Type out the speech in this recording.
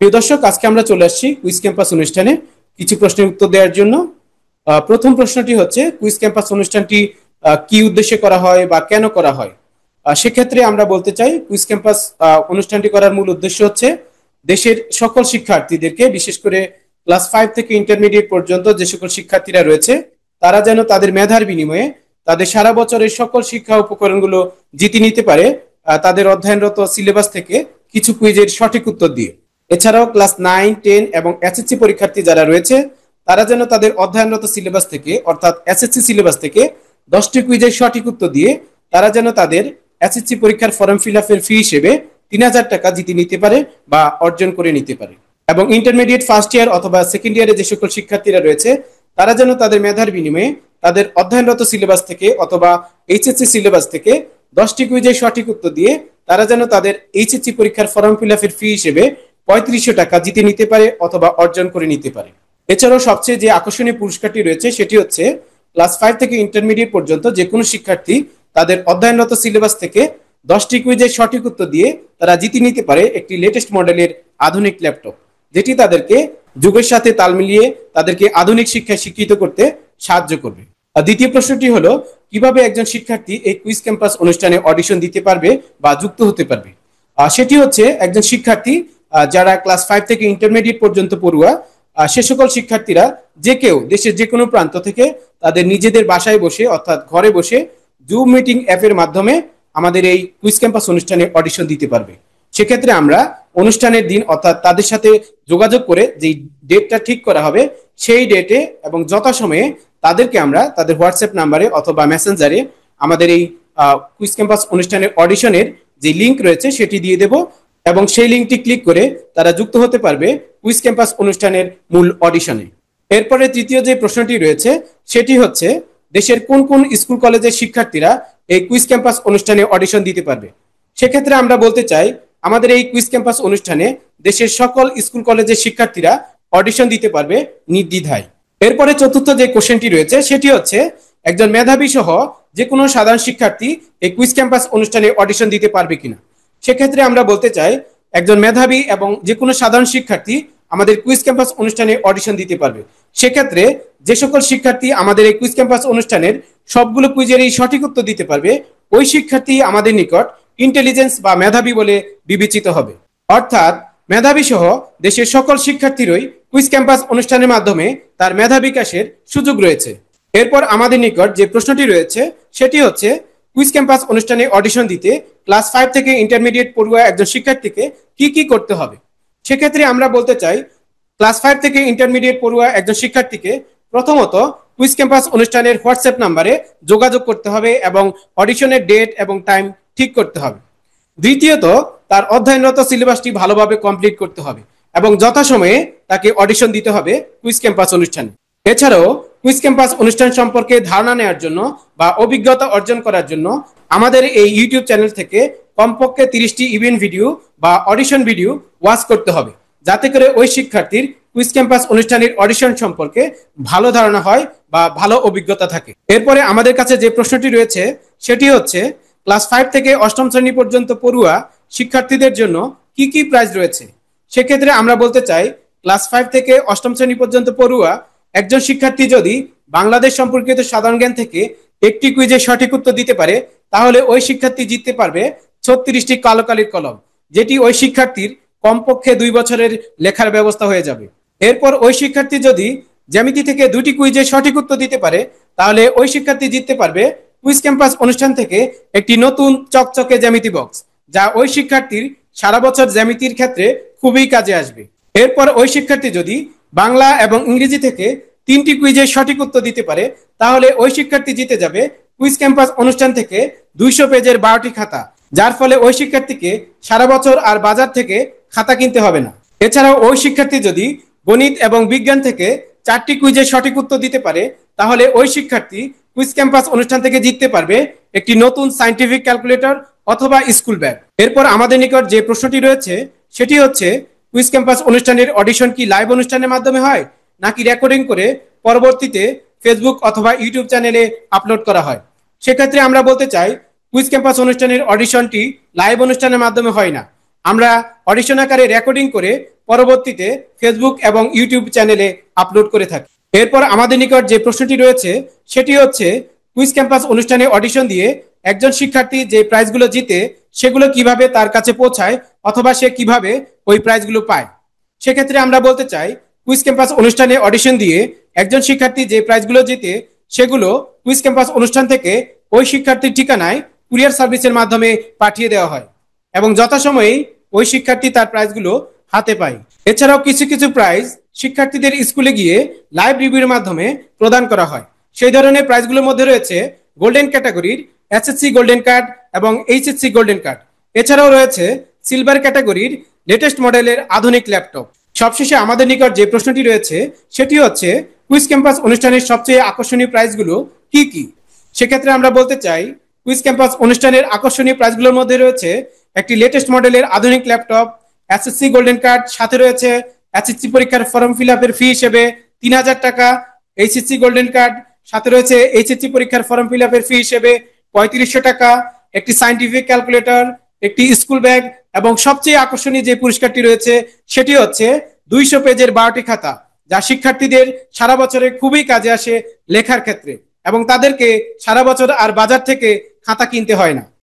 প্রিয় দর্শক, আজকে আমরা চলে আসছি কুইজ ক্যাম্পাস অনুষ্ঠানে কিছু প্রশ্নের উত্তর দেওয়ার জন্য। প্রথম প্রশ্নটি হচ্ছে, কুইজ ক্যাম্পাস অনুষ্ঠানটি কি উদ্দেশ্যে করা হয় বা কেন করা হয়? সেক্ষেত্রে আমরা বলতে চাই, কুইজ ক্যাম্পাস অনুষ্ঠানটি করার মূল উদ্দেশ্য হচ্ছে দেশের সকল শিক্ষার্থীদেরকে, বিশেষ করে ক্লাস 5 থেকে ইন্টারমিডিয়েট পর্যন্ত যে সকল শিক্ষার্থীরা রয়েছে, তারা যেন তাদের মেধার বিনিময়ে তাদের সারা বছরের সকল শিক্ষা উপকরণগুলো জিতে নিতে পারে তাদের অধ্যয়নরত সিলেবাস থেকে কিছু কুইজের সঠিক উত্তর দিয়ে। এছাড়াও ক্লাস 9, 10 এবং এসএসসি পরীক্ষার্থী যারা রয়েছে, তারা যেন তাদের অধ্যয়নরত সিলেবাস থেকে, অর্থাৎ এসএসসি সিলেবাস থেকে 10টি কুইজের সঠিক উত্তর দিয়ে তারা যেন তাদের এসএসসি পরীক্ষার ফর্ম ফিল আপের ফি হিসেবে 3000 টাকা জিতে নিতে পারে বা অর্জন করে নিতে পারে। এবং ইন্টারমিডিয়েট ফার্স্ট ইয়ার অথবা সেকেন্ড ইয়ারে যে সকল শিক্ষার্থীরা রয়েছে, তারা যেন তাদের মেধার বিনিময়ে তাদের অধ্যয়নরত সিলেবাস থেকে অথবা এইচএসসি সিলেবাস থেকে 10টি কুইজের সঠিক উত্তর দিয়ে তারা যেন তাদের এইচএসসি পরীক্ষার ফর্ম ফিল আপের ফি হিসেবে 3500 টাকা জিতে নিতে পারে অথবা অর্জন করে নিতে পারে। এছাড়াও সবচেয়ে যে আকর্ষণীয় পুরস্কারটি রয়েছে, সেটি হচ্ছে ক্লাস 5 থেকে ইন্টারমিডিয়েট পর্যন্ত যে কোনো শিক্ষার্থী তাদের অধ্যয়নরত সিলেবাস থেকে 10টি কুইজের সঠিক উত্তর দিয়ে তারা জিতে নিতে পারে একটি লেটেস্ট মডেলের আধুনিক ল্যাপটপ, যেটি তাদেরকে যুগের সাথে তাল মিলিয়ে তাদেরকে আধুনিক শিক্ষায় শিক্ষিত করতে সাহায্য করবে। দ্বিতীয় প্রশ্নটি হলো, কিভাবে একজন শিক্ষার্থী এই কুইজ ক্যাম্পাস অনুষ্ঠানে অডিশন দিতে পারবে বা যুক্ত হতে পারবে? সেটি হচ্ছে, একজন শিক্ষার্থী যারা ক্লাস 5 থেকে ইন্টারমিডিয়েট পর্যন্ত পড়ুয়া, সে সকল শিক্ষার্থীরা যে কেউ দেশের যে কোনো প্রান্ত থেকে তাদের নিজেদের বাসায় বসে, অর্থাৎ ঘরে বসে জুম মিটিং অ্যাপের মাধ্যমে আমাদের এই কুইজ ক্যাম্পাস অনুষ্ঠানে অডিশন দিতে পারবে। সেক্ষেত্রে আমরা অনুষ্ঠানের দিন, অর্থাৎ তাদের সাথে যোগাযোগ করে যে ডেটটা ঠিক করা হবে, সেই ডেটে এবং যথাসময়ে তাদেরকে আমরা তাদের হোয়াটসঅ্যাপ নাম্বারে অথবা মেসেঞ্জারে আমাদের এই কুইজ ক্যাম্পাস অনুষ্ঠানের অডিশনের যে লিঙ্ক রয়েছে সেটি দিয়ে দেব, এবং সেই লিঙ্কটি ক্লিক করে তারা যুক্ত হতে পারবে কুইজ ক্যাম্পাস অনুষ্ঠানের মূল অডিশনে। এরপরে তৃতীয় যে প্রশ্নটি রয়েছে, সেটি হচ্ছে, দেশের কোন কোন স্কুল কলেজের শিক্ষার্থীরা এই কুইজ ক্যাম্পাস অনুষ্ঠানে অডিশন দিতে পারবে? সেক্ষেত্রে আমরা বলতে চাই, আমাদের এই কুইজ ক্যাম্পাস অনুষ্ঠানে দেশের সকল স্কুল কলেজের শিক্ষার্থীরা অডিশন দিতে পারবে নির্দ্বিধায়। এরপরে চতুর্থ যে কোশ্চেনটি রয়েছে, সেটি হচ্ছে, একজন মেধাবী সহ যে কোনো সাধারণ শিক্ষার্থী এই কুইজ ক্যাম্পাস অনুষ্ঠানে অডিশন দিতে পারবে কিনা? সেক্ষেত্রে আমরা বলতে চাই, একজন মেধাবী এবং যে কোনো সাধারণ শিক্ষার্থী আমাদের কুইজ ক্যাম্পাস অনুষ্ঠানে অডিশন দিতে পারবে। সেক্ষেত্রে যে সকল শিক্ষার্থী আমাদের এই কুইজ ক্যাম্পাস অনুষ্ঠানের সবগুলো কুইজের এই সঠিক উত্তর দিতে পারবে, ওই শিক্ষার্থী আমাদের নিকট ইন্টেলিজেন্স বা মেধাবী বলে বিবেচিত হবে। অর্থাৎ মেধাবী সহ দেশের সকল শিক্ষার্থীরই কুইজ ক্যাম্পাস অনুষ্ঠানের মাধ্যমে তার মেধা বিকাশের সুযোগ রয়েছে। এরপর আমাদের নিকট যে প্রশ্নটি রয়েছে, সেটি হচ্ছে, কুইজ ক্যাম্পাস অনুষ্ঠানে অডিশন দিতে ক্লাস 5 থেকে ইন্টারমিডিয়েট পড়ুয়া একজন শিক্ষার্থীকে কি কি করতে হবে? সেক্ষেত্রে আমরা বলতে চাই, ক্লাস 5 থেকে ইন্টারমিডিয়েট পড়ুয়া একজন শিক্ষার্থীকে প্রথমত কুইজ ক্যাম্পাস অনুষ্ঠানের হোয়াটসঅ্যাপ নাম্বারে যোগাযোগ করতে হবে এবং অডিশনের ডেট এবং টাইম ঠিক করতে হবে। দ্বিতীয়ত, তার অধ্যয়নরত সিলেবাসটি ভালোভাবে কমপ্লিট করতে হবে এবং যথাসময়ে তাকে অডিশন দিতে হবে কুইজ ক্যাম্পাস অনুষ্ঠানে। এছাড়াও কুইজ ক্যাম্পাস অনুষ্ঠান সম্পর্কে ধারণা নেওয়ার জন্য বা অভিজ্ঞতা অর্জন করার জন্য আমাদের এই ইউটিউব চ্যানেল থেকে কমপক্ষে 30টি ইভেন্ট ভিডিও বা অডিশন ভিডিও ওয়াচ করতে হবে, যাতে করে ওই শিক্ষার্থীর কুইজ ক্যাম্পাস অনুষ্ঠানের অডিশন সম্পর্কে ভালো ধারণা হয় বা ভালো অভিজ্ঞতা থাকে। এরপরে আমাদের কাছে যে প্রশ্নটি রয়েছে, সেটি হচ্ছে, ক্লাস 5 থেকে 8ম শ্রেণী পর্যন্ত পড়ুয়া শিক্ষার্থীদের জন্য কি কি প্রাইজ রয়েছে? সেক্ষেত্রে আমরা বলতে চাই, ক্লাস 5 থেকে 8ম শ্রেণী পর্যন্ত পড়ুয়া একজন শিক্ষার্থী যদি বাংলাদেশ সম্পর্কিত সাধারণ জ্ঞান থেকে একটি কুইজে সঠিক উত্তর দিতে পারে, তাহলে ওই শিক্ষার্থী জিততে পারবে 36টি কালো কালির কলম, যেটি ওই শিক্ষার্থীর কমপক্ষে 2 বছরের লেখার ব্যবস্থা হয়ে যাবে। এরপর ওই শিক্ষার্থী যদি জ্যামিতি থেকে 2টি কুইজে সঠিক উত্তর দিতে পারে, তাহলে ওই শিক্ষার্থী জিততে পারবে কুইজ ক্যাম্পাস অনুষ্ঠান থেকে একটি নতুন চকচকে জ্যামিতি বক্স, যা ওই শিক্ষার্থীর সারা বছর জ্যামিতির ক্ষেত্রে খুবই কাজে আসবে। এরপর ওই শিক্ষার্থী যদি বাংলা এবং ইংরেজি থেকে 3টি কুইজে সঠিক উত্তর দিতে পারে, তাহলে ওই শিক্ষার্থী জিতে যাবে কুইজ ক্যাম্পাস অনুষ্ঠান থেকে 200 পেজের 12টি খাতা, যার ফলে ওই শিক্ষার্থীকে সারা বছর আর বাজার থেকে খাতা কিনতে হবে না। এছাড়াও ওই শিক্ষার্থী যদি গণিত এবং বিজ্ঞান থেকে 4টি কুইজে সঠিক উত্তর দিতে পারে, তাহলে ওই শিক্ষার্থী কুইজ ক্যাম্পাস অনুষ্ঠান থেকে জিততে পারবে একটি নতুন সায়েন্টিফিক ক্যালকুলেটর অথবা স্কুল ব্যাগ। এরপর আমাদের নিকট যে প্রশ্নটি রয়েছে, সেটি হচ্ছে, কুইজ ক্যাম্পাস অনুষ্ঠানের অডিশন কি লাইভ অনুষ্ঠানের মাধ্যমে হয় নাকি রেকর্ডিং করে পরবর্তীতে ফেসবুক অথবা ইউটিউব চ্যানেলে আপলোড করা হয়? সেক্ষেত্রে আমরা বলতে চাই, কুইজ ক্যাম্পাস অনুষ্ঠানের অডিশনটি লাইভ অনুষ্ঠানের মাধ্যমে হয় না। আমরা অডিশন আকারে রেকর্ডিং করে পরবর্তীতে ফেসবুক এবং ইউটিউব চ্যানেলে আপলোড করে থাকি। এরপর আমাদের নিকট যে প্রশ্নটি রয়েছে সেটি হচ্ছে, কুইজ ক্যাম্পাস অনুষ্ঠানে অডিশন দিয়ে একজন শিক্ষার্থী যে প্রাইজগুলো জিতে সেগুলো কিভাবে তার কাছে পৌঁছায় অথবা সে কিভাবে ওই প্রাইজগুলো পায়। সেক্ষেত্রে আমরা বলতে চাই, কুইজ ক্যাম্পাস অনুষ্ঠানে অডিশন দিয়ে একজন শিক্ষার্থী যে প্রাইজগুলো জিতে সেগুলো কুইজ ক্যাম্পাস অনুষ্ঠান থেকে ওই শিক্ষার্থীর ঠিকানায় কুরিয়ার সার্ভিসের মাধ্যমে পাঠিয়ে দেওয়া হয় এবং যথাসময়েই ওই শিক্ষার্থী তার প্রাইজগুলো হাতে পায়। এছাড়াও কিছু কিছু প্রাইজ শিক্ষার্থীদের স্কুলে গিয়ে লাইভ রিভিউর মাধ্যমে প্রদান করা হয়। সেই ধরনের প্রাইজগুলোর মধ্যে রয়েছে গোল্ডেন ক্যাটাগরির এসএসসি গোল্ডেন কার্ড এবং এইচএসসি গোল্ডেন কার্ড। এছাড়াও রয়েছে সিলভার ক্যাটাগরির লেটেস্ট মডেলের আধুনিক ল্যাপটপ। সবশেষে আমাদের নিকট যে প্রশ্নটি রয়েছে সেটি হচ্ছে, কুইজ ক্যাম্পাস অনুষ্ঠানের সবচেয়ে আকর্ষণীয় প্রাইজগুলো কি কি। সেক্ষেত্রে আমরা বলতে চাই, কুইজ ক্যাম্পাস অনুষ্ঠানের আকর্ষণীয় প্রাইজগুলোর মধ্যে রয়েছে একটি লেটেস্ট মডেলের আধুনিক ল্যাপটপ, এসএসসি গোল্ডেন কার্ড, সাথে রয়েছে এসএসসি পরীক্ষার ফর্ম ফিল আপের ফি হিসেবে 3000 টাকা, এইচএসসি গোল্ডেন কার্ড, সাথে রয়েছে এইচএসসি পরীক্ষার ফর্ম ফিল আপের ফি হিসেবে 3500 টাকা, একটি সায়েন্টিফিক ক্যালকুলেটর, একটি স্কুল ব্যাগ এবং সবচেয়ে আকর্ষণীয় যে পুরস্কারটি রয়েছে সেটি হচ্ছে 200 পেজের 12টি খাতা, যা শিক্ষার্থীদের সারা বছরে খুবই কাজে আসে লেখার ক্ষেত্রে এবং তাদেরকে সারা বছর আর বাজার থেকে খাতা কিনতে হয় না।